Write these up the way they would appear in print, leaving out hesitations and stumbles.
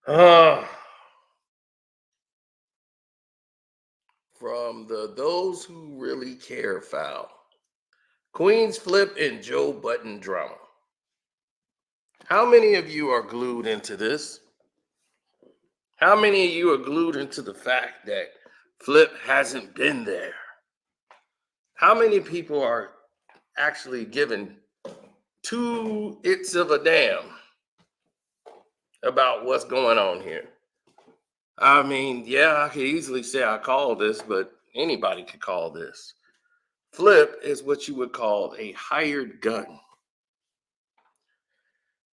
Uh, from the those who really care file. Queenzflip and Joe Budden drama. How many of you are glued into this? How many of you are glued into the fact that Flip hasn't been there? How many people are actually given two its of a damn about what's going on here? I mean, yeah, I could easily say I call this, but anybody could call this. Flip is what you would call a hired gun.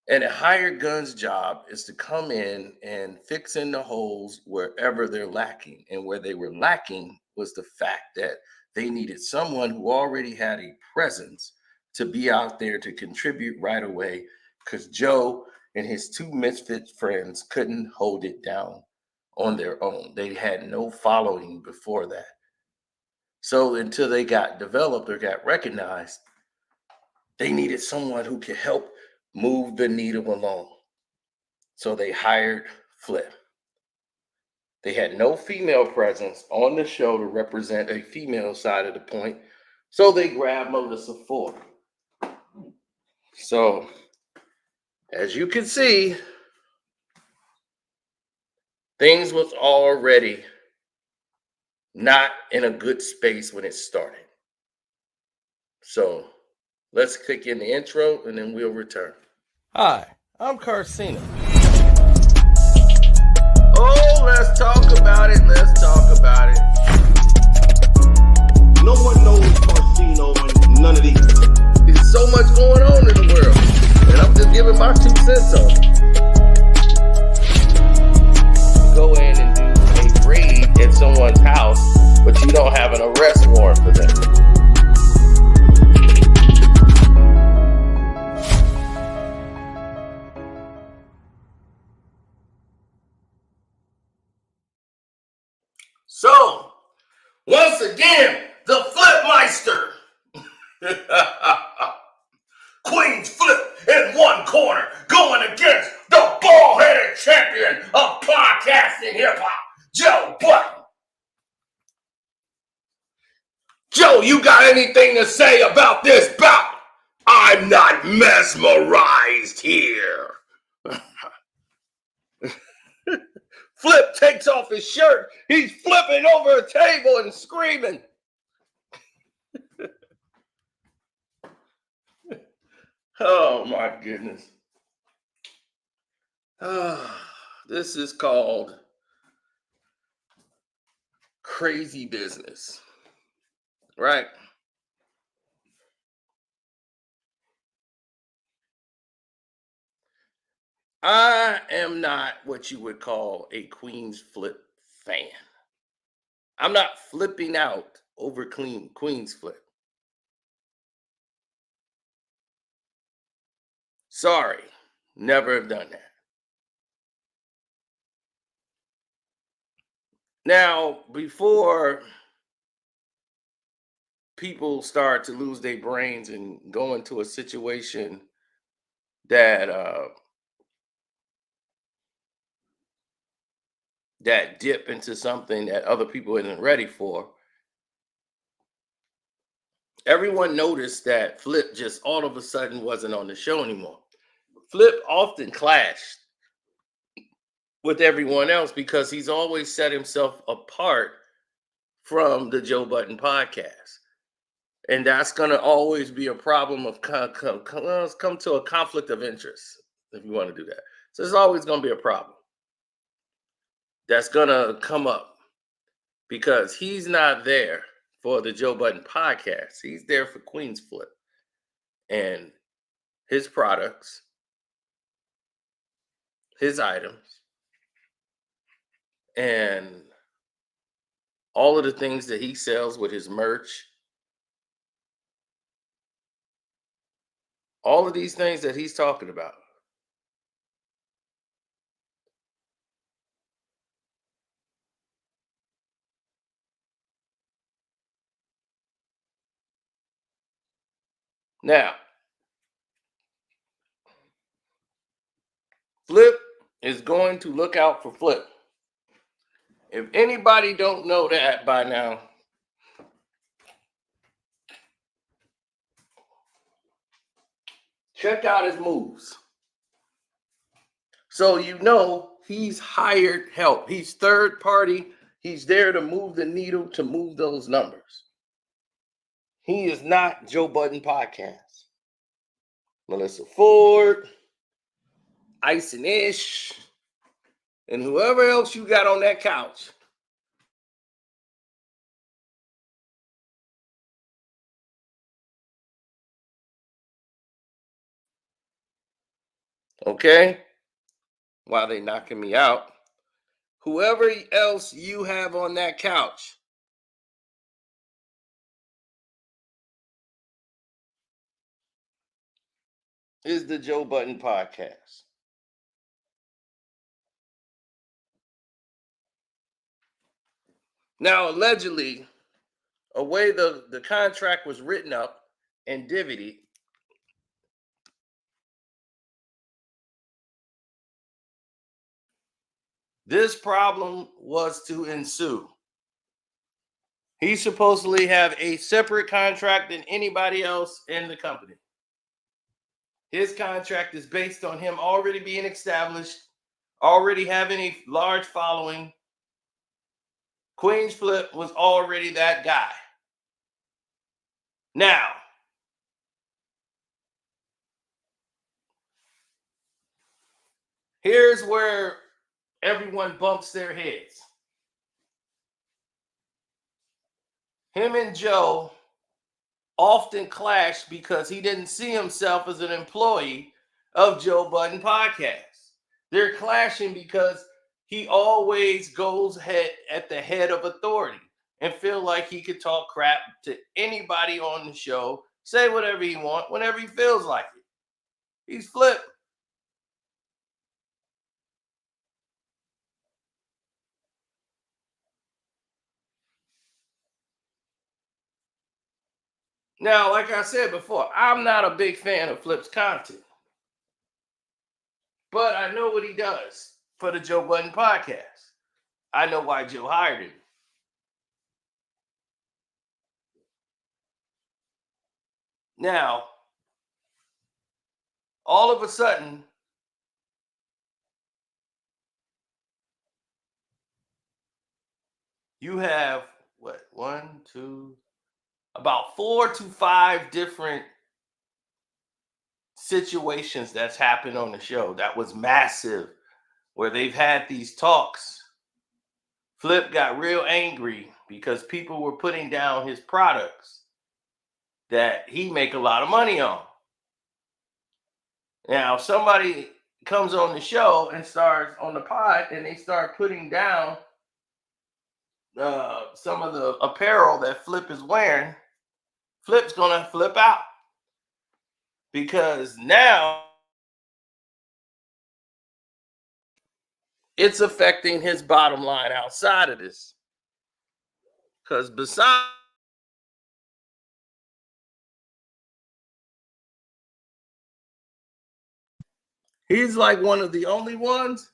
And a hired gun's job is to come in and fix in the holes wherever they're lacking. And where they were lacking was the fact that they needed someone who already had a presence to be out there to contribute right away because Joe and his two misfit friends couldn't hold it down on their own. They had no following before that. So until they got developed or got recognized, they needed someone who could help move the needle along. So they hired Flip. They had no female presence on the show to represent a female side of the point. So they grabbed Melissa Ford. So as you can see, things was already not in a good space when it started. So let's click in the intro and then we'll return. Hi, I'm Carcino. Oh, let's talk about it. Let's talk about it. No one knows Carcino and none of these. There's so much going on in the world. And I'm just giving my 2 cents on it. Go in and do a raid at someone's house, but you don't have an arrest warrant for them. So, once again, the Flipmeister. Queenzflip in one corner, going against the bald-headed champion of podcasting hip-hop, Joe Budden. Joe, you got anything to say about this bout? I'm not mesmerized here. Flip takes off his shirt. He's flipping over a table and screaming. Oh my goodness. This is called crazy business, right? I am not what you would call a Queenzflip fan. I'm not flipping out over Queenzflip. Sorry, never have done that. Now, before people start to lose their brains and go into a situation that that dip into something that other people isn't ready for, everyone noticed that Flip just all of a sudden wasn't on the show anymore. Flip often clashed with everyone else because he's always set himself apart from the Joe Budden podcast. And that's going to always be a problem of come to a conflict of interest if you want to do that. So there's always going to be a problem that's going to come up because he's not there for the Joe Budden podcast. He's there for Queenzflip and his products, his items, and all of the things that he sells with his merch. All of these things that he's talking about. Now, Flip is going to look out for Flip. If anybody don't know that by now, check out his moves. So you know he's hired help. He's third party. He's there to move the needle, to move those numbers. He is not Joe Budden Podcast. Melissa Ford, Ice and Ish, and whoever else you got on that couch. Okay? While they knocking me out. Whoever else you have on that couch is the Joe Budden Podcast. Now, allegedly, a way the contract was written up and divvied, this problem was to ensue. He supposedly have a separate contract than anybody else in the company. His contract is based on him already being established, already having a large following. Queenzflip was already that guy. Now, here's where everyone bumps their heads. Him and Joe often clash because he didn't see himself as an employee of Joe Budden Podcast. They're clashing because he always goes at the head of authority and feel like he could talk crap to anybody on the show, say whatever he wants, whenever he feels like it. He's Flip. Now, like I said before, I'm not a big fan of Flip's content, but I know what he does for the Joe Budden Podcast. I know why Joe hired him. Now, all of a sudden, you have about 4 to 5 different situations that's happened on the show that was massive, where they've had these talks. Flip got real angry because people were putting down his products that he make a lot of money on. Now, somebody comes on the show and starts on the pod and they start putting down some of the apparel that Flip is wearing. Flip's gonna flip out because now it's affecting his bottom line outside of this. Because besides, he's like one of the only ones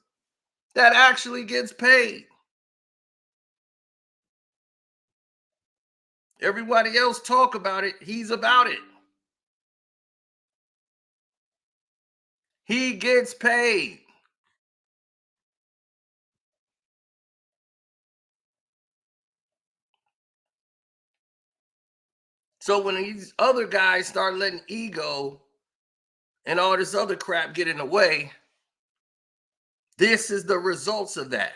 that actually gets paid. Everybody else talk about it. He's about it. He gets paid. So when these other guys start letting ego and all this other crap get in the way, this is the results of that.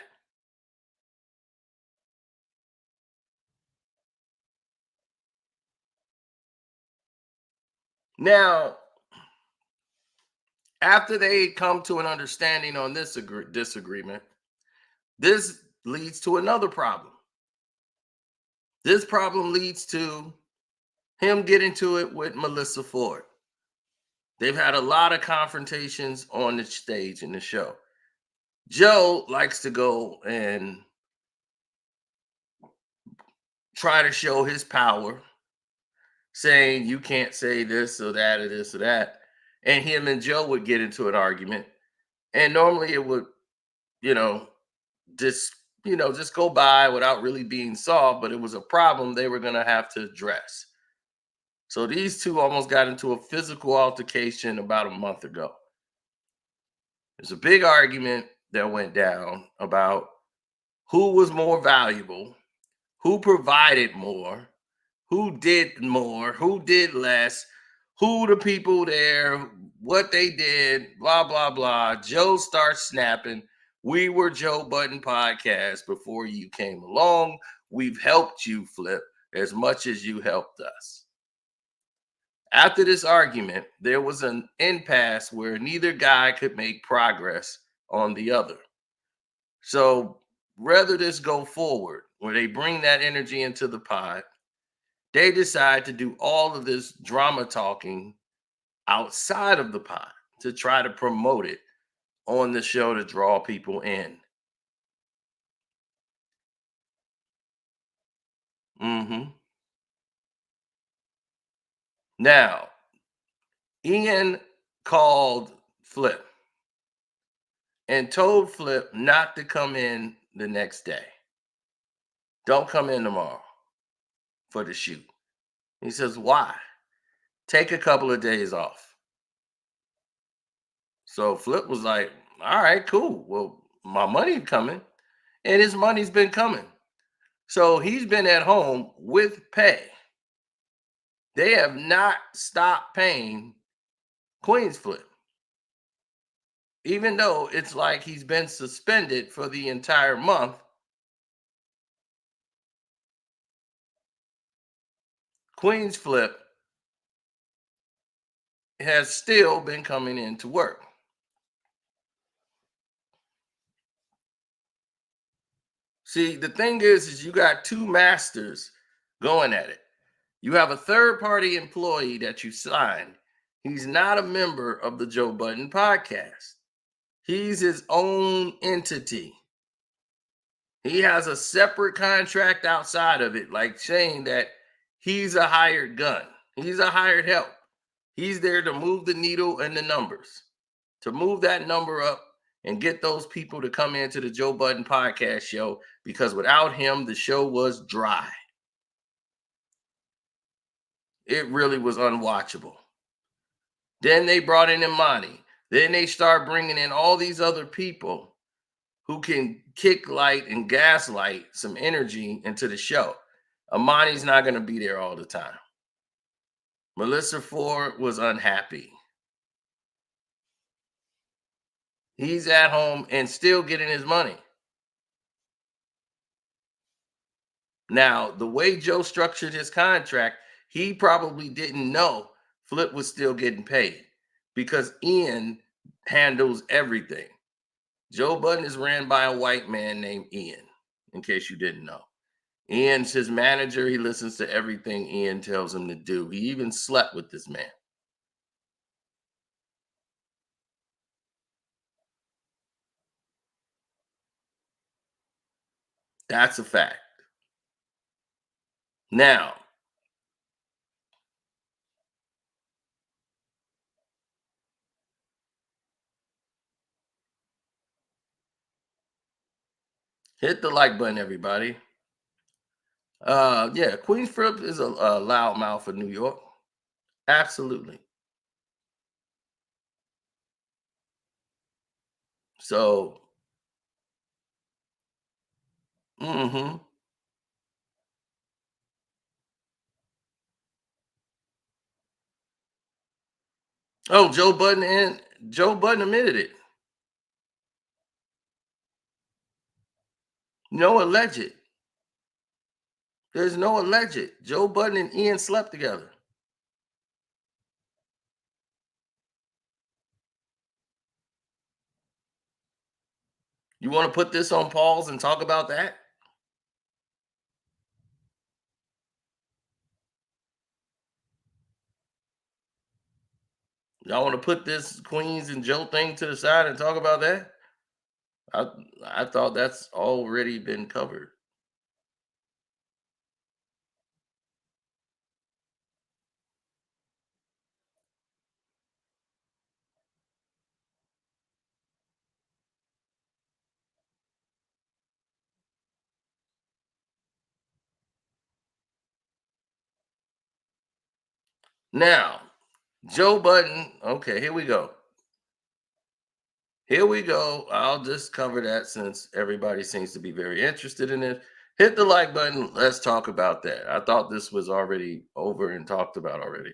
Now, after they come to an understanding on this disagreement, this leads to another problem. This problem leads to him getting to it with Melissa Ford. They've had a lot of confrontations on the stage in the show. Joe likes to go and try to show his power, saying you can't say this or that or this or that. And him and Joe would get into an argument. And normally it would you know, just just go by without really being solved, but it was a problem they were going to have to address. So these two almost got into a physical altercation about a month ago. There's a big argument that went down about who was more valuable, who provided more, who did more, who did less, who the people there, what they did, blah, blah, blah. Joe starts snapping. We were Joe Budden podcast before you came along. We've helped you flip as much as you helped us. After this argument, there was an impasse where neither guy could make progress on the other. So rather this go forward, where they bring that energy into the pod, they decide to do all of this drama talking outside of the pod to try to promote it on the show to draw people in. hmm Now, Ian called Flip and told Flip not to come in the next day. Don't come in tomorrow for the shoot. He says, why? Take a couple of days off. So Flip was like, all right, cool. Well, my money's coming, and his money's been coming. So he's been at home with pay. They have not stopped paying Queenzflip, even though it's like he's been suspended for the entire month. Queenzflip has still been coming into work. See, the thing is you got two masters going at it. You have a third party employee that you signed. He's not a member of the Joe Budden podcast. He's his own entity. He has a separate contract outside of it, like saying that he's a hired gun. He's a hired help. He's there to move the needle and the numbers, to move that number up and get those people to come into the Joe Budden podcast show, because without him, the show was dry. It really was unwatchable. Then they brought in Imani. Then they start bringing in all these other people who can kick light and gaslight some energy into the show. Imani's not going to be there all the time. Melissa Ford was unhappy. He's at home and still getting his money. Now, the way Joe structured his contract, he probably didn't know Flip was still getting paid because Ian handles everything. Joe Budden is ran by a white man named Ian, in case you didn't know. Ian's his manager. He listens to everything Ian tells him to do. He even slept with this man. That's a fact. Now, hit the like button, everybody. Yeah, Queenzflip is a loudmouth of New York. Absolutely. So, hmm oh, Joe Budden admitted it. No alleged. There's no alleged. Joe Budden and Ian slept together. You want to put this on pause and talk about that? Y'all want to put this Queens and Joe thing to the side and talk about that? I I thought that's already been covered. Now, Joe Budden. Okay, here we go. Here we go. I'll just cover that since everybody seems to be very interested in it. Hit the like button. Let's talk about that. I thought this was already over and talked about already.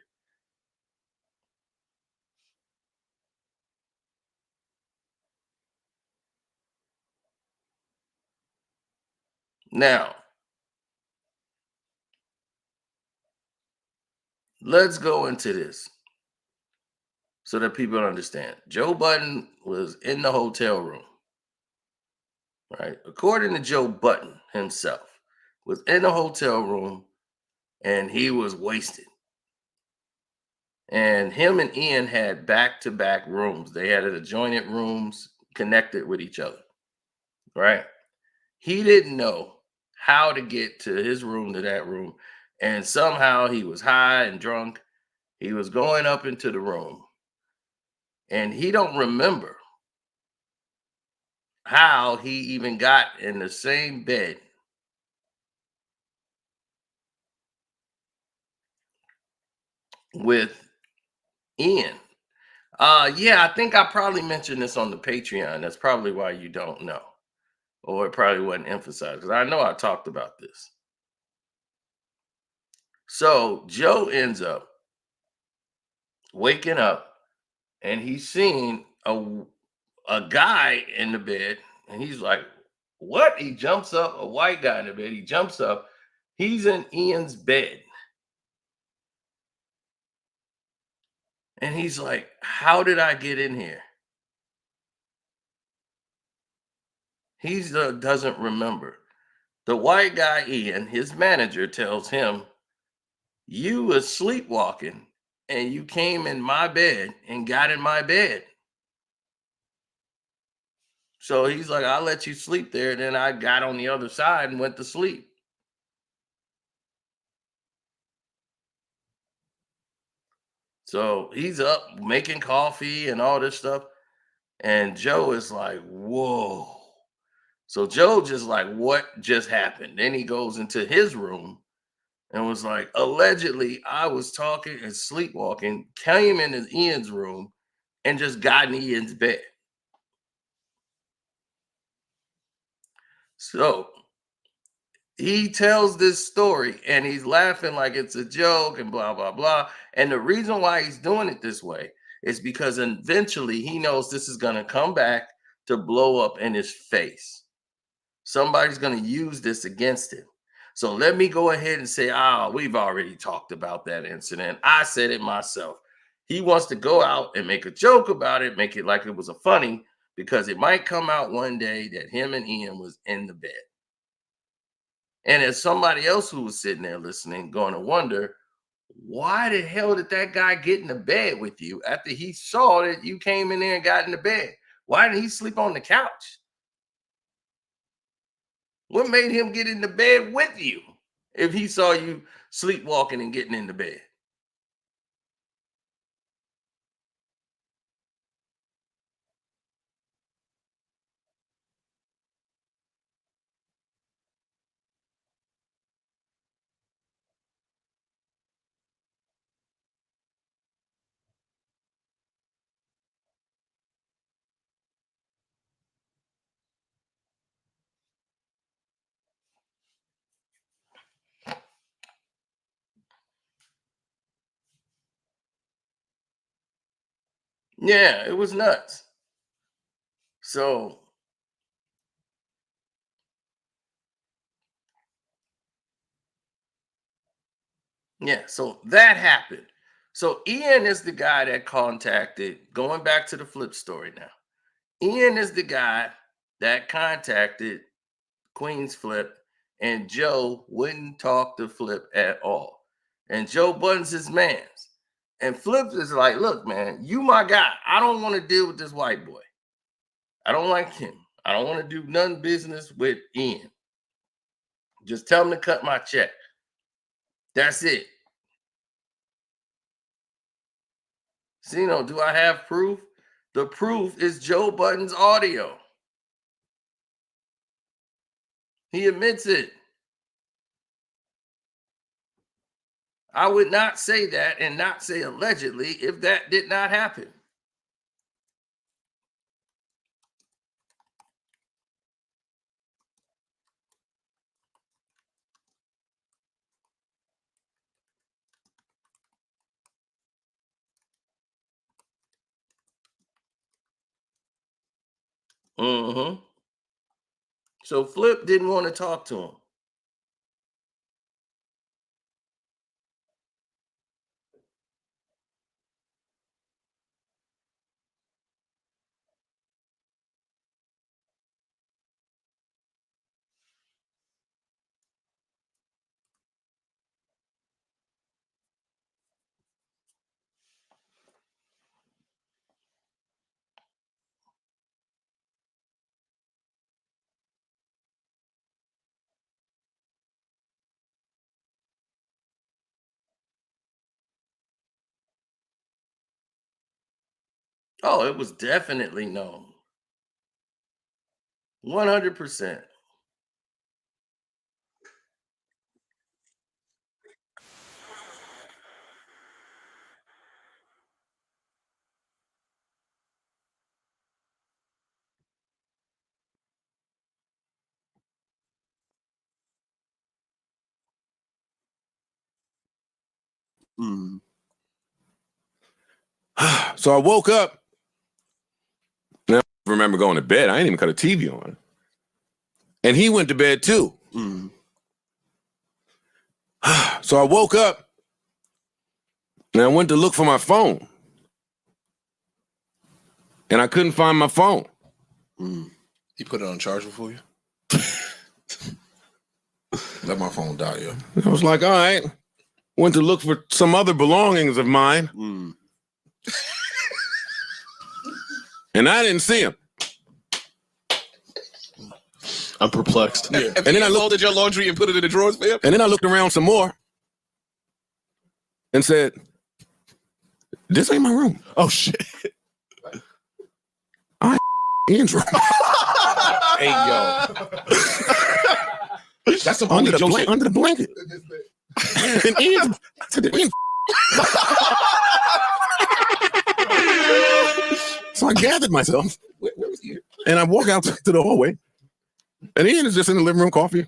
Now, let's go into this so that people understand. Joe Budden was in the hotel room, right? According to Joe Budden himself, was in the hotel room and he was wasted. And him and Ian had back-to-back rooms. They had adjoining rooms connected with each other, right? He didn't know how to get to his room to that room, and somehow he was high and drunk. He was going up into the room, and he don't remember how he even got in the same bed with Ian. Yeah, I think I probably mentioned this on the Patreon. That's probably why you don't know, or it probably wasn't emphasized because I know I talked about this. So Joe ends up waking up and he's seeing a guy in the bed, and he's like, "What?" He jumps up, a white guy in the bed. He jumps up. He's in Ian's bed, and he's like, "How did I get in here?" He doesn't remember. The white guy, Ian, his manager, tells him, "You was sleepwalking, and you came in my bed and got in my bed." So he's like, "I'll let you sleep there." Then I got on the other side and went to sleep. So he's up making coffee and all this stuff. And Joe is like, "Whoa." So Joe just like, "What just happened?" Then he goes into his room and was like, "Allegedly, I was talking and sleepwalking, came into Ian's room and just got in Ian's bed." So he tells this story and he's laughing like it's a joke and blah, blah, blah. And the reason why he's doing it this way is because eventually he knows this is going to come back to blow up in his face. Somebody's going to use this against him. So let me go ahead and say, we've already talked about that incident. I said it myself. He wants to go out and make a joke about it, make it like it was a funny, because it might come out one day that him and Ian was in the bed. And as somebody else who was sitting there listening, going to wonder, why the hell did that guy get in the bed with you after he saw that you came in there and got in the bed? Why didn't he sleep on the couch? What made him get in the bed with you if he saw you sleepwalking and getting in the bed? Yeah, it was nuts. So, yeah, so that happened. So, Ian is the guy that contacted, going back to the flip story now. Ian is the guy that contacted Queenzflip, and Joe wouldn't talk to Flip at all. And Joe Budden's his man's. And Flip is like, "Look, man, you my guy. I don't want to deal with this white boy. I don't like him. I don't want to do none business with Ian. Just tell him to cut my check. That's it." Zeno, do I have proof? The proof is Joe Budden's audio. He admits it. I would not say that and not say allegedly if that did not happen. Mm-hmm. So Flip didn't want to talk to him. Oh, it was definitely known. 100%. So I woke up. Now, I remember going to bed. I ain't even cut a TV on. And he went to bed too. So I woke up and I went to look for my phone. And I couldn't find my phone. He put it on charger for you? Let my phone die, yo. I was like, all right. Went to look for some other belongings of mine. And I didn't see him. I'm perplexed. Yeah. And then I folded your laundry and put it in the drawers for him? And then I looked around some more and said, this ain't my room. Oh, shit. Ian's room. Hey, yo. That's some under, only Joe shit. under the blanket. And Ian's, I said, Ian. So I gathered myself. Where was he? And I walk out to the hallway. And Ian is just in the living room, coffee.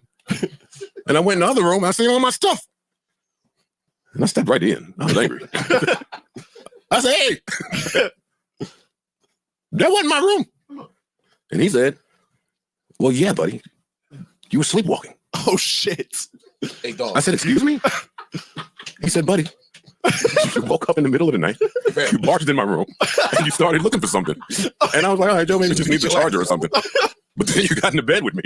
And I went in the other room. I seen all my stuff. And I stepped right in. I was angry. I said, hey, that wasn't my room. And he said, well, yeah, buddy. You were sleepwalking. Oh, shit. Hey, dog. I said, excuse me? He said, buddy, you woke up in the middle of the night. You barged in my room. And you started looking for something. And I was like, all right, Joe, maybe just needs a charger or something. But then you got into bed with me.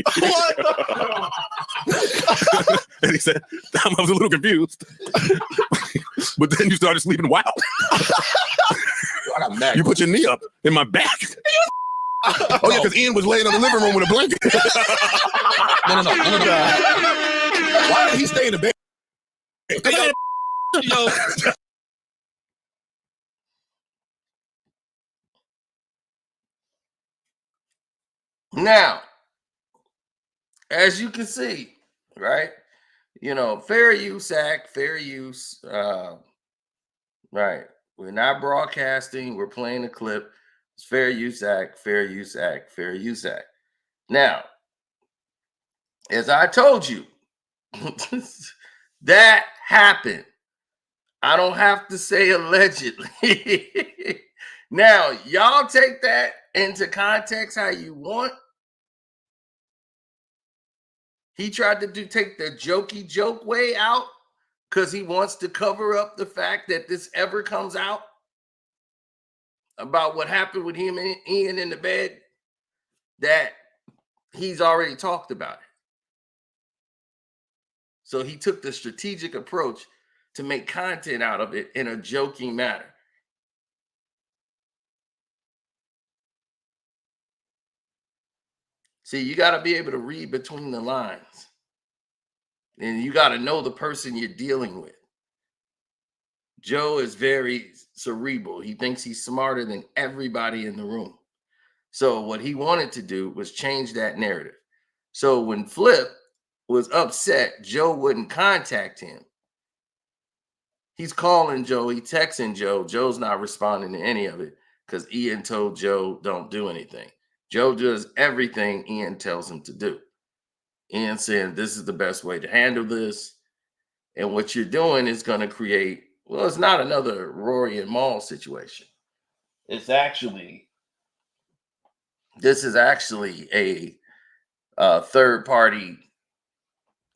And he said, I was a little confused. But then you started sleeping wild. I got mad. You put your knee up in my back. Oh, yeah, because Ian was laying in the living room with a blanket. No. Why did he stay in the bed? Hey, yo. Now, as you can see, right? You know, fair use act, fair use. Right. We're not broadcasting. We're playing a clip. It's fair use act, fair use act, fair use act. Now, as I told you, that happened. I don't have to say allegedly. Now, y'all take that into context how you want. He tried to take the jokey joke way out because he wants to cover up the fact that this ever comes out about what happened with him and Ian in the bed, that he's already talked about it. So he took the strategic approach to make content out of it in a joking manner. See, you got to be able to read between the lines. And you got to know the person you're dealing with. Joe is very cerebral. He thinks he's smarter than everybody in the room. So what he wanted to do was change that narrative. So when Flip was upset, Joe wouldn't contact him. He's calling Joe, he texting Joe. Joe's not responding to any of it because Ian told Joe don't do anything. Joe does everything Ian tells him to do. Ian saying this is the best way to handle this. And what you're doing is going to create, well, it's not another Rory and Maul situation. This is actually a third party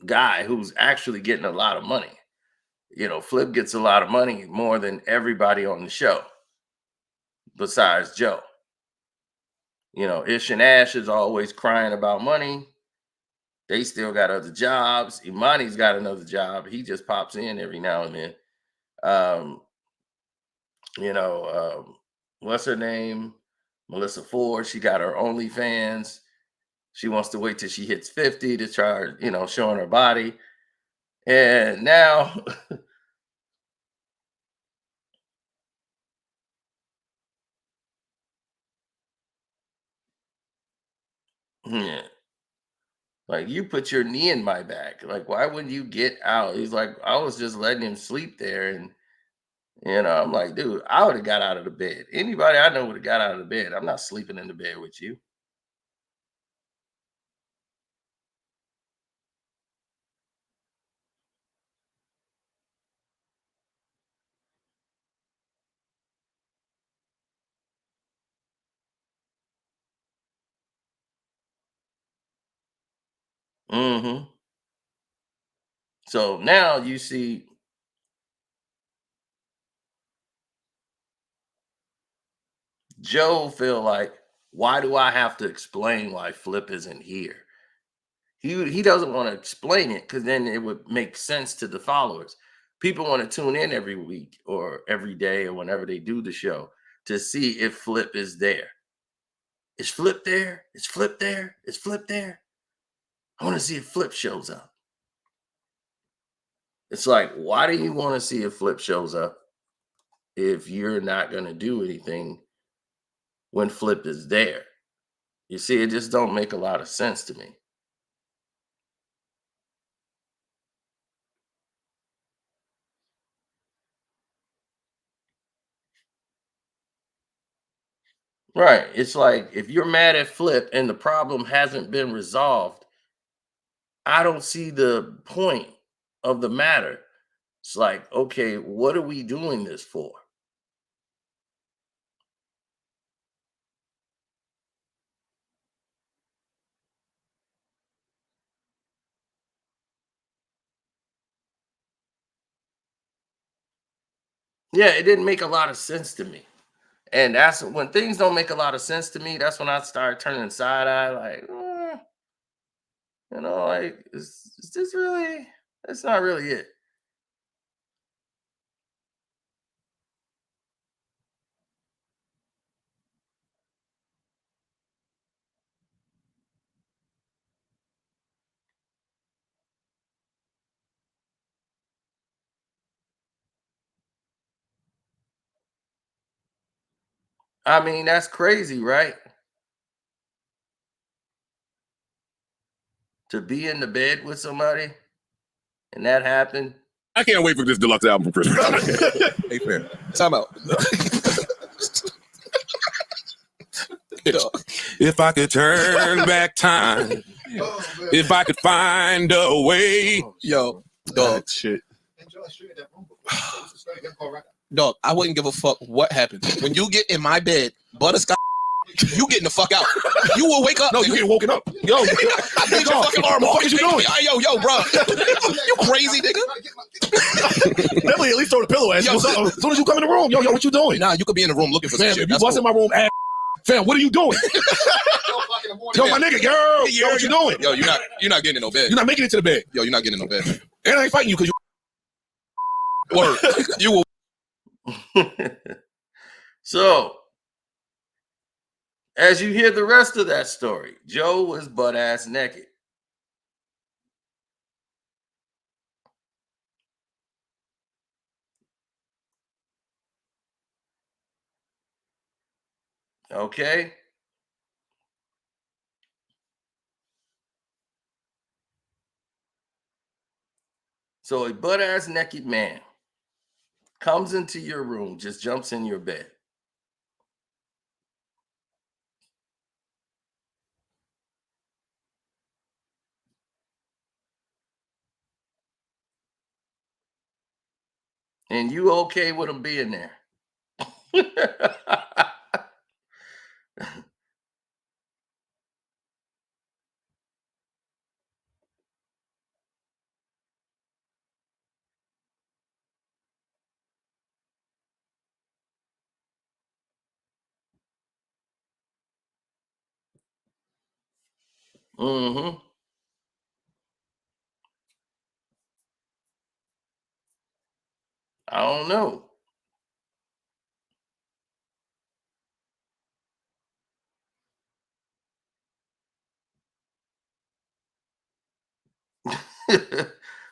guy who's actually getting a lot of money. You know, Flip gets a lot of money, more than everybody on the show besides Joe. You know, Ish and Ash is always crying about money. They still got other jobs. Imani's got another job. He just pops in every now and then. What's her name? Melissa Ford. She got her OnlyFans. She wants to wait till she hits 50 to try, showing her body. And now yeah. Like, you put your knee in my back. Like, why wouldn't you get out? He's like, I was just letting him sleep there. And, I'm like, dude, I would have got out of the bed. Anybody I know would have got out of the bed. I'm not sleeping in the bed with you. Mm-hmm. So now you see Joe feel like, why do I have to explain why Flip isn't here? He doesn't want to explain it because then it would make sense to the followers. People want to tune in every week or every day or whenever they do the show to see if Flip is there. Is Flip there? Is Flip there? Is Flip there? I want to see if Flip shows up. It's like, why do you want to see if Flip shows up if you're not going to do anything when Flip is there? You see, it just don't make a lot of sense to me. Right. It's like, if you're mad at Flip and the problem hasn't been resolved, I don't see the point of the matter. It's like, okay, what are we doing this for? Yeah, it didn't make a lot of sense to me. And that's when things don't make a lot of sense to me. That's when I start turning side eye, like, like, is this really? That's not really it. I mean, that's crazy, right? To be in the bed with somebody and that happened. I can't wait for this deluxe album for Christmas. Hey, fair. Time out. If I could turn back time, if I could find a way. Yo, dog. Shit. Dog, I wouldn't give a fuck what happens. When you get in my bed, butterscotch, you getting the fuck out. You will wake up. No, you getting woken up. Yo, I need your fucking arm. What you doing? Yo, bro. You crazy, nigga. Definitely at least throw the pillow at you. Yo, As soon as you come in the room, yo, what you doing? Nah, you could be in the room looking for some Fam, shit. if you That's bust in cool. my room, fam, what are you doing? Yo, my nigga, yo, what you doing? Yo, you're not getting in no bed. You're not making it to the bed. Yo, you're not getting in no bed. And I ain't fighting you because you. Word. You will. So, as you hear the rest of that story, Joe was butt ass naked. Okay. So a butt ass naked man comes into your room, just jumps in your bed. And you okay with him being there? Mm-hmm. I don't know.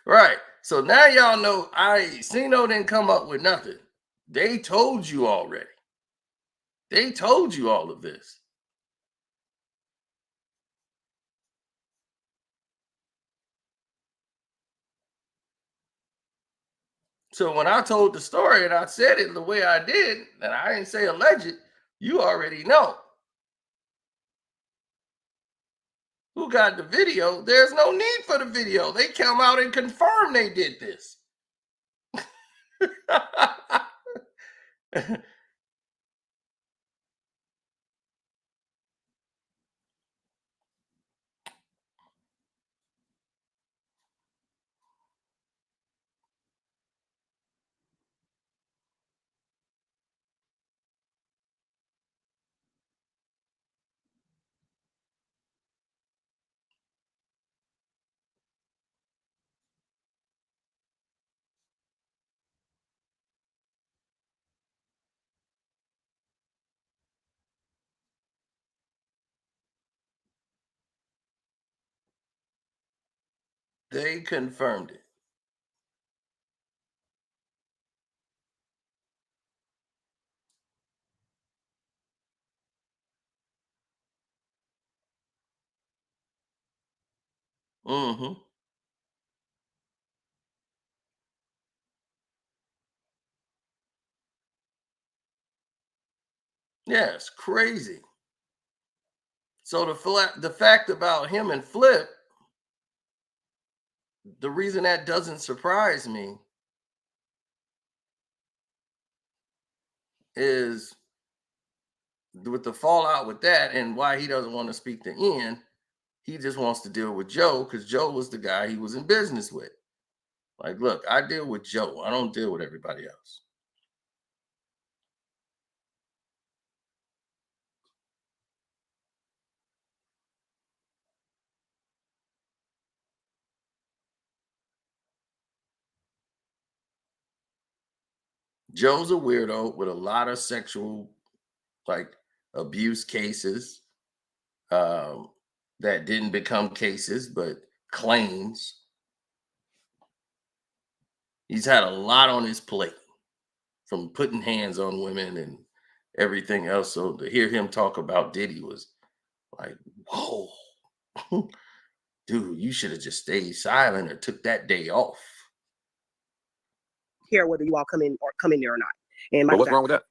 Right. So now y'all know Sino didn't come up with nothing. They told you already. They told you all of this. So when I told the story and I said it the way I did, and I didn't say alleged, you already know. Who got the video? There's no need for the video. They come out and confirm they did this. They confirmed it. Mm-hmm. Yeah, it's crazy. So the fact about him and Flip, the reason that doesn't surprise me is with the fallout with that and why he doesn't want to speak to Ian. He just wants to deal with Joe because Joe was the guy he was in business with. Like, look, I deal with Joe. I don't deal with everybody else. Joe's a weirdo with a lot of sexual, like, abuse cases that didn't become cases, but claims. He's had a lot on his plate from putting hands on women and everything else. So to hear him talk about Diddy was like, whoa, dude, you should have just stayed silent or took that day off. Care whether you all come in there or not. And But what's wrong with that?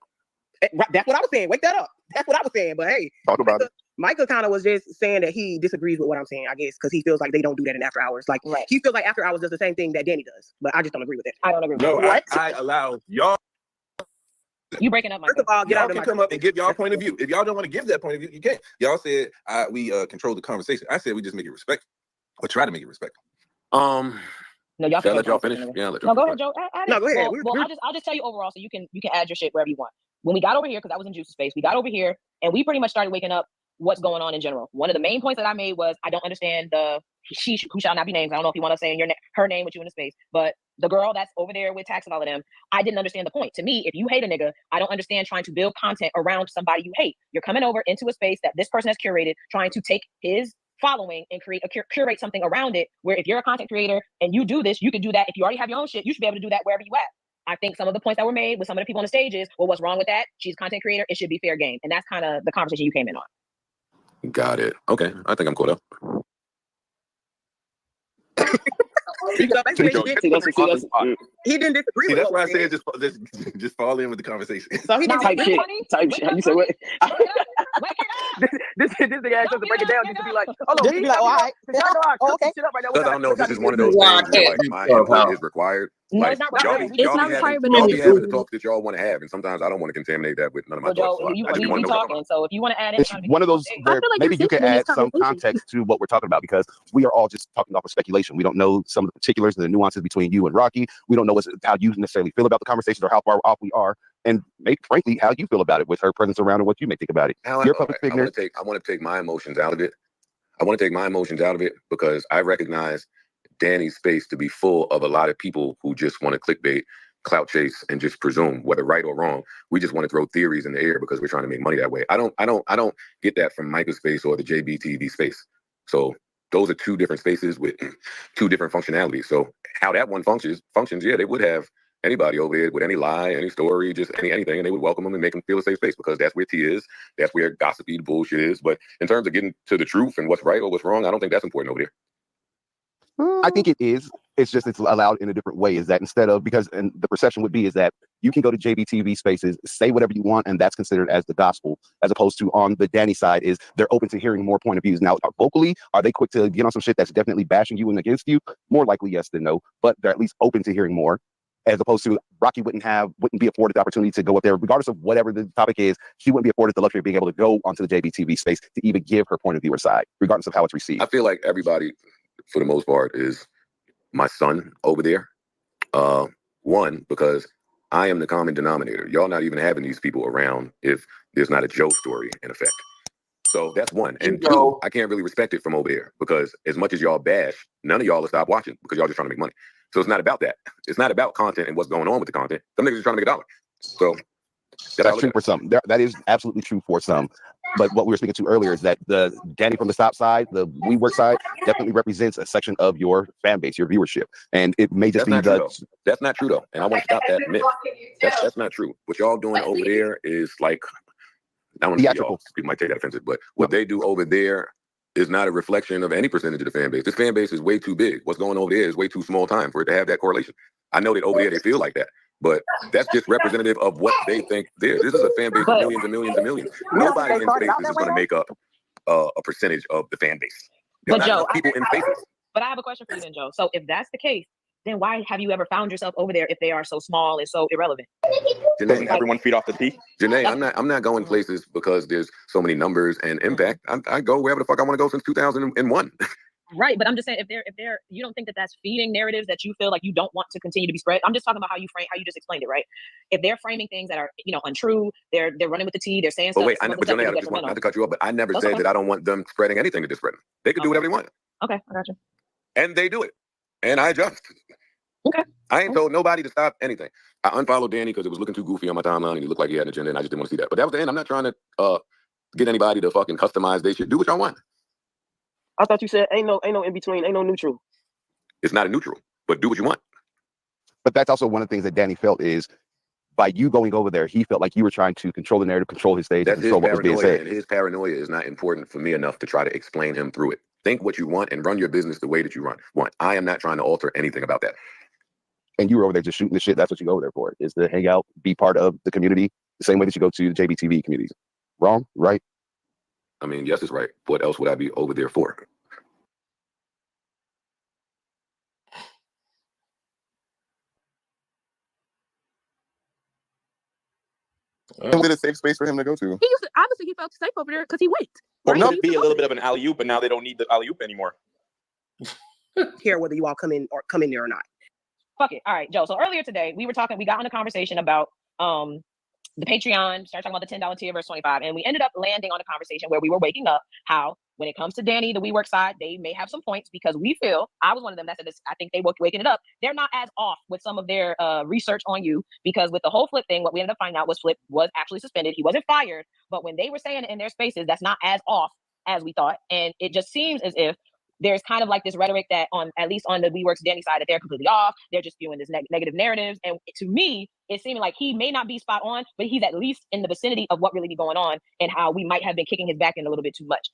That's what I was saying. Wake that up. That's what I was saying. But hey, Talk about it. Micah kind of was just saying that he disagrees with what I'm saying, I guess, because he feels like they don't do that in after hours. Like, right. He feels like after hours does the same thing that Danny does. But I just don't agree with it. I don't agree with No, what? I allow y'all. You breaking up, Micah. First of all, get Y'all out of can my come up and give y'all point of view. If y'all don't want to give that point of view, you can't. Y'all said we control the conversation. I said we just make it respectful, or try to make it respectful. No, y'all Shall I let y'all finish. finish? Yeah, I'll let No, y'all go finish. ahead, Joe. No, go ahead. Well, I'll just tell you overall, so you can add your shit wherever you want. When we got over here, because I was in Juice's space, we got over here and we pretty much started waking up what's going on in general. One of the main points that I made was I don't understand the she who shall not be named. I don't know if you want to say her name with you in the space, but the girl that's over there with Tax and all of them, I didn't understand the point. To me, if you hate a nigga, I don't understand trying to build content around somebody you hate. You're coming over into a space that this person has curated, trying to take his following and curate something around it, where if you're a content creator and you do this, you could do that. If you already have your own shit, you should be able to do that wherever you at. I think some of the points that were made with some of the people on the stage is, well, what's wrong with that? She's a content creator. It should be fair game. And that's kind of the conversation you came in on. Got it. Okay, I think I'm caught up. So basically, See, that's he didn't disagree with that's what why I we said said. just fall in with the conversation. So he Now, didn't type wait, shit. funny? Type Wait, shit. You say what? Wake it up. this nigga asked us to break it down just to be like, hold on, Just to be like, oh, all right. Oh, okay. Because I don't know if this is one of those things where like my input is required. No, Like it's not y'all required. be, y'all be not having, required, but y'all no, be having the it's- talks that y'all want to have, and sometimes I don't want to contaminate that with none of my Well, Joe, thoughts. So I just we want to know what talking. So if you want to add in, It's one of those I where feel like maybe you're you can censoring this add some conversation. context to what we're talking about, because we are all just talking off of speculation. We don't know some of the particulars and the nuances between you and Rocky. We don't know how you necessarily feel about the conversation or how far off we are, and maybe frankly how you feel about it with her presence around and what you may think about it. You're a public figure. I want to take my emotions out of it. I want to take my emotions out of it because I recognize Danny's space to be full of a lot of people who just want to clickbait, clout chase, and just presume, whether right or wrong. We just want to throw theories in the air because we're trying to make money that way. I don't get that from Micah's space or the JBTV space. So those are two different spaces with two different functionalities. So how that one functions, yeah, they would have anybody over there with any lie, any story, just anything, and they would welcome them and make them feel a safe space because that's where tea is. That's where gossipy bullshit is. But in terms of getting to the truth and what's right or what's wrong, I don't think that's important over there. I think it is. It's just it's allowed in a different way. Is that instead of, because and the perception would be is that you can go to JBTV spaces, say whatever you want, and that's considered as the gospel, as opposed to on the Danny side is they're open to hearing more point of views. Now, vocally, are they quick to get on some shit that's definitely bashing you and against you? More likely yes than no, but they're at least open to hearing more. As opposed to Rocky wouldn't be afforded the opportunity to go up there, regardless of whatever the topic is. She wouldn't be afforded the luxury of being able to go onto the JBTV space to even give her point of view or side, regardless of how it's received. I feel like everybody, for the most part, is my son over there. One, because I am the common denominator. Y'all not even having these people around if there's not a Joe story in effect. So that's one. And two, I can't really respect it from over there because as much as y'all bash, none of y'all will stop watching because y'all just trying to make money. So it's not about that. It's not about content and what's going on with the content. Some niggas are trying to make $1. So that's true for some. That is absolutely true for some. But what we were speaking to earlier is that the Danny from the Stop side, the WeWork side, definitely represents a section of your fan base, your viewership, and it may just that's be that's not true though, and I want to stop that myth. That's not true. What y'all doing over there is like, I don't know, y'all people might take that offensive, but what they do over there is not a reflection of any percentage of the fan base. This fan base is way too big. What's going on over there is way too small time for it to have that correlation. I know that over there they feel like that, but that's just representative of what they think there. This is a fan base of millions and millions and millions. Nobody in spaces is going to make up a percentage of the fan base. There's But not Joe, enough people in spaces. But I have a question for you then, Joe. So if that's the case, then why have you ever found yourself over there if they are so small and so irrelevant? Janae, everyone feed off the tea. Janae, I'm not going places because there's so many numbers and impact. I go wherever the fuck I want to go since 2001. Right, but I'm just saying if they're you don't think that that's feeding narratives that you feel like you don't want to continue to be spread. I'm just talking about how you just explained it, right? If they're framing things that are untrue, they're running with the tea, they're saying stuff. But wait, but Janae, I just want not to cut you off, but I never said that I don't want them spreading anything to just spread them. They can do whatever they want. Okay, I got you. And they do it, and I adjust. Okay. I ain't told nobody to stop anything. I unfollowed Danny because it was looking too goofy on my timeline, and he looked like he had an agenda, and I just didn't want to see that. But that was the end. I'm not trying to get anybody to fucking customize their shit. Do what y'all want. I thought you said ain't no in between, ain't no neutral. It's not a neutral, but do what you want. But that's also one of the things that Danny felt is by you going over there, he felt like you were trying to control the narrative, control his stage, That's and control what was being said. And his paranoia is not important for me enough to try to explain him through it. Think what you want and run your business the way that you want. I am not trying to alter anything about that. And you were over there just shooting the shit. That's what you go over there for, is to hang out, be part of the community, the same way that you go to the JBTV communities. Wrong? Right? I mean, yes, it's right. What else would I be over there for? Was it a safe space for him to go to? He used to, obviously he felt safe over there because he went. Or Right? it could be a little bit of an alley oop, but now they don't need the alley oop anymore. Care whether you all come in there or not. Fuck it. All right, Joe. So earlier today we got on a conversation about the Patreon, started talking about the $10 tier versus 25, and we ended up landing on a conversation where we were waking up how when it comes to Danny, the WeWork side, they may have some points because we feel, I was one of them that said this, I think they were waking it up. They're not as off with some of their research on you because with the whole Flip thing, what we ended up finding out was Flip was actually suspended. He wasn't fired, but when they were saying it in their spaces, that's not as off as we thought. And it just seems as if there's kind of like this rhetoric that at least on the WeWork's Danny side, that they're completely off. They're just spewing this negative narratives. And to me, it's seeming like he may not be spot on, but he's at least in the vicinity of what really be going on and how we might have been kicking his back in a little bit too much.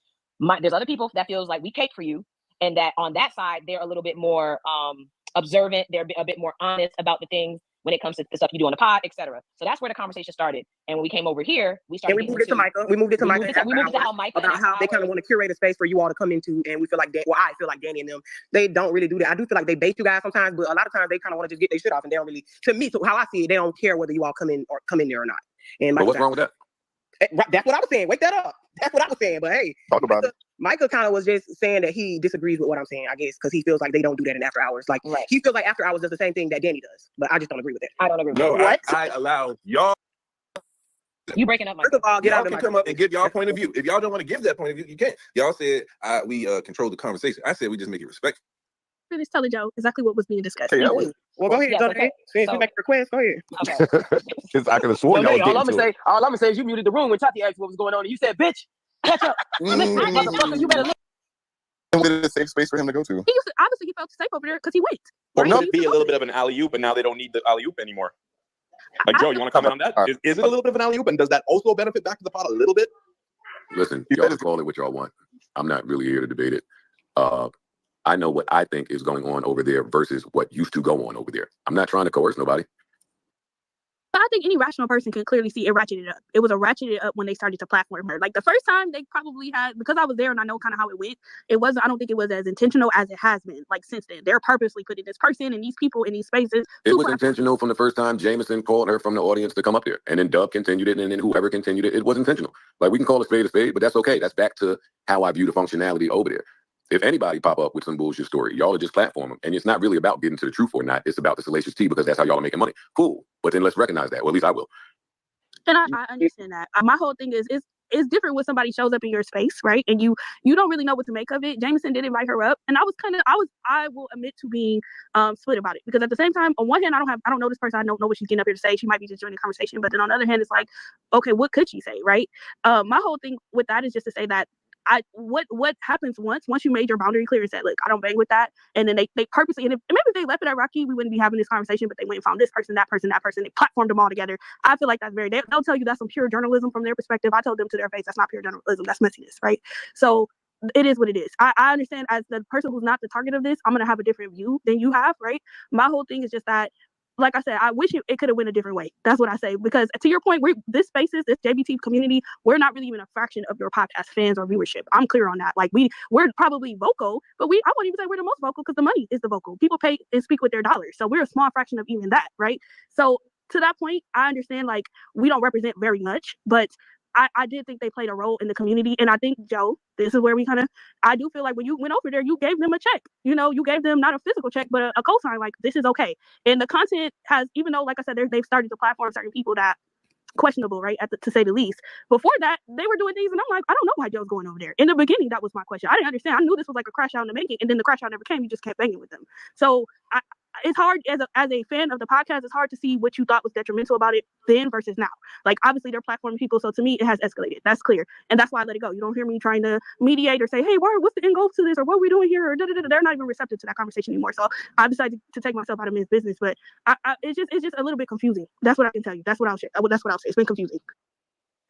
There's other people that feels like we cake for you, and that on that side, they're a little bit more observant. They're a bit more honest about the things when it comes to the stuff you do on the pod, etc. So that's where the conversation started. And when we came over here, we started. And we moved it to Micah. We moved it to Micah. We moved it to how Micah about how they kind of want to curate a space for you all to come into, and we feel like I feel like Danny and them, they don't really do that. I do feel like they bait you guys sometimes, but a lot of times they kind of want to just get their shit off, and they don't really. To me, so how I see it, they don't care whether you all come in there or not. And But what's wrong with that? That's what I was saying. Wake that up. That's what I was saying. But hey, Talk about it. Micah kind of was just saying that he disagrees with what I'm saying, I guess, because he feels like they don't do that in after hours. Like he feels like after hours does the same thing that Danny does. But I just don't agree with it. I don't agree with No, that. I allow y'all. You breaking up, Micah. First of all, get Y'all out of can the come up and give y'all point of view. If y'all don't want to give that point of view, you can't. Y'all said we control the conversation. I said we just make it respectful. Finish telling Joe exactly what was being discussed. Hey, Well, go ahead, Yes, Jonathan. okay. Since you make a request, go ahead. Okay. Because I could have sworn y'all was all getting I'm to gonna it. say, all I'm gonna say is you muted the room when Tati asked what was going on, and you said, "Bitch, catch up, listen, motherfucker, you better listen." With a safe space for him to go to. Obviously he felt safe over there because he went. Or Right? could He it be a was little over bit of an alley oop, but now they don't need the alley oop anymore? Like I- Joe, you want to comment on that? Is it a little bit of an alley oop, and does that also benefit back to the pot a little bit? Listen, y'all can call it what y'all want. I'm not really here to debate it. I know what I think is going on over there versus what used to go on over there. I'm not trying to coerce nobody. But I think any rational person can clearly see it ratcheted up. It was a ratcheted up when they started to platform her. Like the first time they probably had, because I was there and I know kind of how it went, it wasn't, I don't think it was as intentional as it has been. Like since then, they're purposely putting this person and these people in these spaces. It was intentional from the first time Jameson called her from the audience to come up here. And then Dub continued it, and then whoever continued it, it was intentional. Like, we can call a spade, but that's okay. That's back to how I view the functionality over there. If anybody pop up with some bullshit story, y'all are just platform them. And it's not really about getting to the truth or not. It's about the salacious tea, because that's how y'all are making money. Cool. But then let's recognize that. Well, at least I will. And I understand that. My whole thing is it's different when somebody shows up in your space, right? And you don't really know what to make of it. Jameson did invite her up, and I will admit to being split about it, because at the same time, on one hand, I don't know this person, I don't know what she's getting up here to say. She might be just joining the conversation, but then on the other hand, it's like, okay, what could she say, right? My whole thing with that is just to say that what happens once you made your boundary clear is that, look, I don't bang with that, and then they purposely, and maybe if they left it at Rocky, we wouldn't be having this conversation, but they went and found this person, that person, they platformed them all together. I feel like that's they'll tell you that's some pure journalism from their perspective. I told them to their face, that's not pure journalism, that's messiness, right? So it is what it is. I understand, as the person who's not the target of this, I'm gonna have a different view than you have, right? My whole thing is just that, like I said, I wish it could have went a different way. That's what I say. Because to your point, this JBT community, we're not really even a fraction of your podcast fans or viewership. I'm clear on that. Like we're probably vocal, but I wouldn't even say we're the most vocal, because the money is the vocal. People pay and speak with their dollars. So we're a small fraction of even that, right? So to that point, I understand, like, we don't represent very much, but I did think they played a role in the community. And I think, Joe, this is where I do feel like when you went over there, you gave them a check. You know, you gave them not a physical check, but a cosign, like, this is okay. And the content has, even though, like I said, they've started to platform certain people that questionable, right, to say the least. Before that, they were doing things, and I'm like, I don't know why Joe's going over there. In the beginning, that was my question. I didn't understand. I knew this was like a crash out in the making, and then the crash out never came. You just kept banging with them. So it's hard as a fan of the podcast. It's hard to see what you thought was detrimental about it then versus now. Like, obviously they're platforming people, so to me it has escalated. That's clear, and that's why I let it go. You don't hear me trying to mediate or say, hey, what's the end goal to this, or what are we doing here, or they're not even receptive to that conversation anymore. So I decided to take myself out of men's business. But it's just a little bit confusing. That's what I can tell you. That's what I'll say. It's been confusing.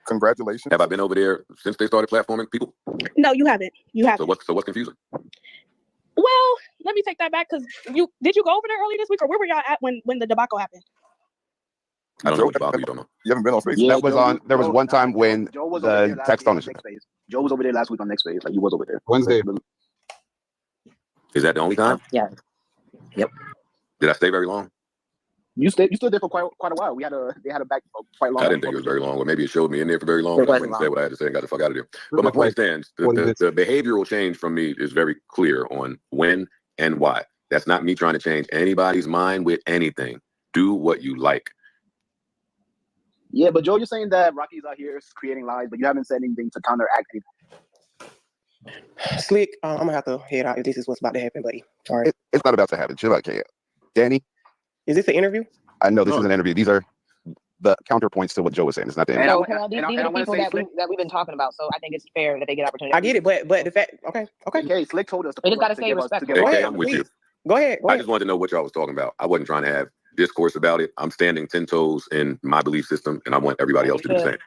Congratulations. Have I been over there since they started platforming people? No, you haven't. So what's confusing? Well, let me take that back, because did you go over there early this week, or where were y'all at when the debacle happened? I don't know what debacle you're talking about. You haven't been on Facebook. Yeah, That was Joe- there was Joe- one time when Joe was over there the last text week on on the Next Phase. Joe was over there last week on Next Phase. Like, he was over there Wednesday. Is that the only time? Yeah. Yep. Did I stay very long? You stood there for quite a while. They had a back for quite long. I didn't think it was very long, or maybe it showed me in there for very long, It but I wasn't went and said long. what I had to say and got the fuck out of there. But my point stands. The behavioral change from me is very clear on when and why. That's not me trying to change anybody's mind with anything. Do what you like. Yeah, but Joe, you're saying that Rocky's out here creating lies, but you haven't said anything to counteract anything. Slick, I'm gonna have to head out if this is what's about to happen, buddy. Sorry. It's not about to happen. Chill out, K. Danny, Is this an interview? I know this is an interview. These are the counterpoints to what Joe was saying. It's not the And interview. These are the people that we've been talking about, so I think it's fair that they get opportunity. I get it, but the fact, okay. Okay, Slick told us to They just gotta to stay give us- to respectful. give us- Okay, I'm with you. Go ahead. I just wanted to know what y'all was talking about. I wasn't trying to have discourse about it. I'm standing 10 toes in my belief system, and I want everybody else to do the same.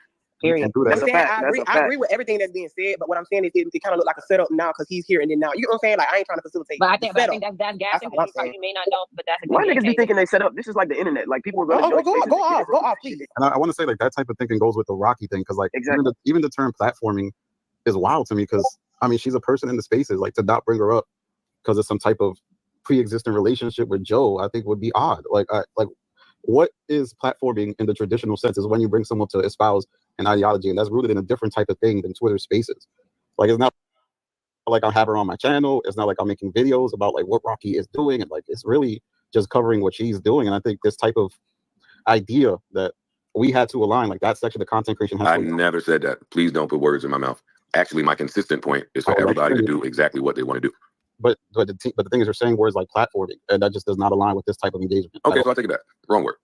Period. can't do I'm that. saying I agree with everything that's being said, but what I'm saying is it kind of look like a setup now because he's here and then now. You know what I'm saying? Like I ain't trying to facilitate. But I the think setup. that's gassing That's because what I'm saying. you may not know, but that's Why exactly niggas be thinking they set up? This is like the internet. Like people are going to Go off, please. And I want to say like that type of thinking goes with the Rocky thing because like Exactly. even the term platforming is wild to me because I mean she's a person in the spaces. Like to not bring her up because of some type of pre-existing relationship with Joe, I think would be odd. Like what is platforming in the traditional sense is when you bring someone to espouse an ideology, and that's rooted in a different type of thing than Twitter Spaces. Like it's not like I have her on my channel. It's not like I'm making videos about like what Rocky is doing, and like it's really just covering what she's doing. And I think this type of idea that we had to align, like that section of content creation has I to. never said that. Please don't put words in my mouth. Actually, my consistent point is for everybody to do exactly what they want to do. But the thing is, you're saying words like platforming, and that just does not align with this type of engagement. Okay, so I take it back. Wrong word.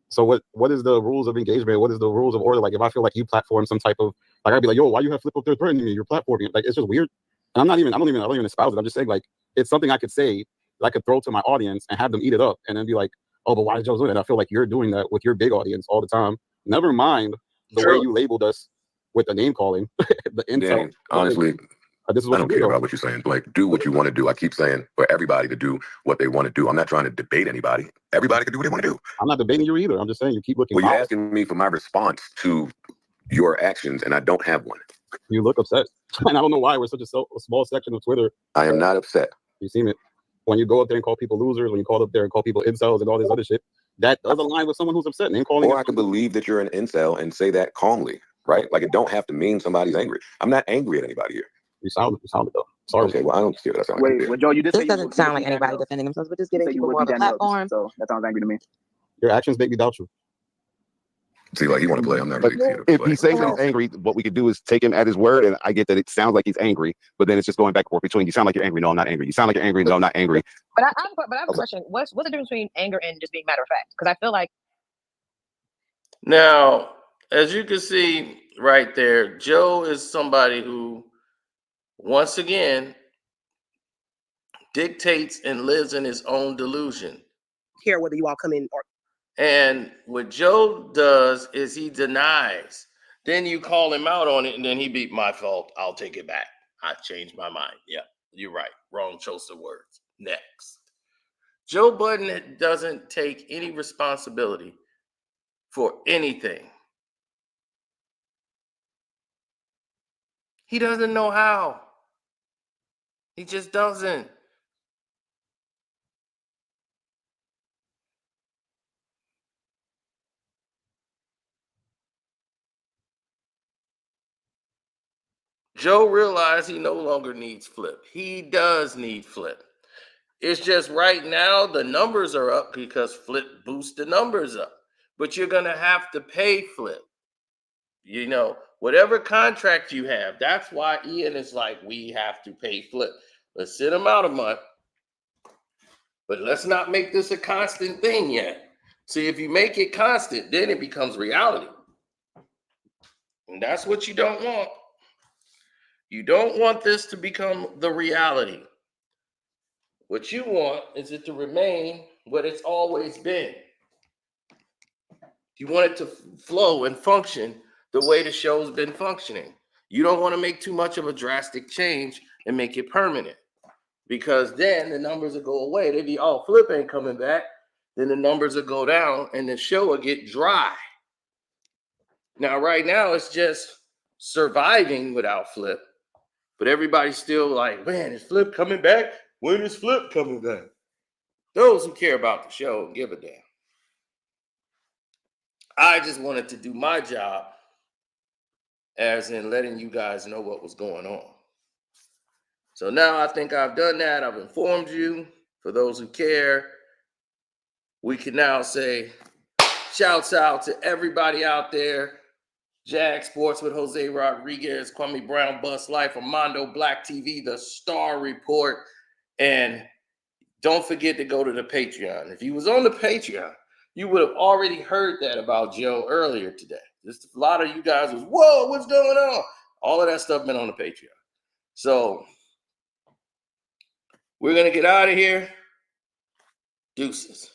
So what is the rules of engagement? What is the rules of order? Like if I feel like you platform some type of like I'd be like, yo, why you have Flip up there threatening me? You're platforming it. Like it's just weird. And I don't even espouse it. I'm just saying like it's something I could say that I could throw to my audience and have them eat it up and then be like, oh, but why is Joe doing that? I feel like you're doing that with your big audience all the time. Never mind the way you labeled us with the name calling, the insult. Danny, honestly, this is what I don't care about what you're saying. Like, do what you want to do. I keep saying for everybody to do what they want to do. I'm not trying to debate anybody. Everybody can do what they want to do. I'm not debating you either. I'm just saying you keep looking. Well, you're asking me for my response to your actions, and I don't have one. You look upset, and I don't know why we're such a small section of Twitter. I am not upset. You seem it when you go up there and call people losers. When you call up there and call people incels and all this other shit, that does align with someone who's upset. Name calling. Or I can believe that you're an incel and say that calmly, right? Like it don't have to mean somebody's angry. I'm not angry at anybody here. You sounded though. Sorry. Okay, well I don't see what I sound like. Wait, Joe, you just this doesn't sound like anybody defending themselves, but just giving people more of a platform. So that sounds angry to me. Your actions make me doubt you. See, like you want to play. I'm not really here to if play. he's saying he's angry, what we could do is take him at his word, and I get that it sounds like he's angry, but then it's just going back and forth between you sound like you're angry, no, I'm not angry. You sound like you're angry, no, I'm not angry. But I have a question. What's the difference between anger and just being matter of fact? Because I feel like now, as you can see right there, Joe is somebody who, once again, dictates and lives in his own delusion. Care whether you all come in or. And what Joe does is he denies. Then you call him out on it, and then he beat my fault. I'll take it back. I changed my mind. Yeah, you're right. Wrong choice of words. Next. Joe Budden doesn't take any responsibility for anything. He doesn't know how. He just doesn't. Joe realized he no longer needs Flip. He does need Flip. It's just right now the numbers are up because Flip boosts the numbers up. But you're going to have to pay Flip. You know, whatever contract you have, that's why Ian is like, we have to pay Flip. Let's sit him out a month. But let's not make this a constant thing yet. See, if you make it constant, then it becomes reality. And that's what you don't want. You don't want this to become the reality. What you want is it to remain what it's always been. You want it to flow and function the way the show's been functioning. You don't want to make too much of a drastic change and make it permanent, because then the numbers will go away. They'd be, oh, Flip ain't coming back. Then the numbers will go down and the show will get dry. Now, right now, it's just surviving without Flip. But everybody's still like, man, is Flip coming back? When is Flip coming back? Those who care about the show give a damn. I just wanted to do my job, as in letting you guys know what was going on. So now I think I've done that. I've informed you. For those who care, we can now say, shouts out to everybody out there. Jag Sports with Jose Rodriguez, Kwame Brown, Bus Life, Armando Black TV, The Star Report. And don't forget to go to the Patreon. If you was on the Patreon, you would have already heard that about Joe earlier today. Just a lot of you guys was, whoa, what's going on? All of that stuff been on the Patreon. So we're going to get out of here. Deuces.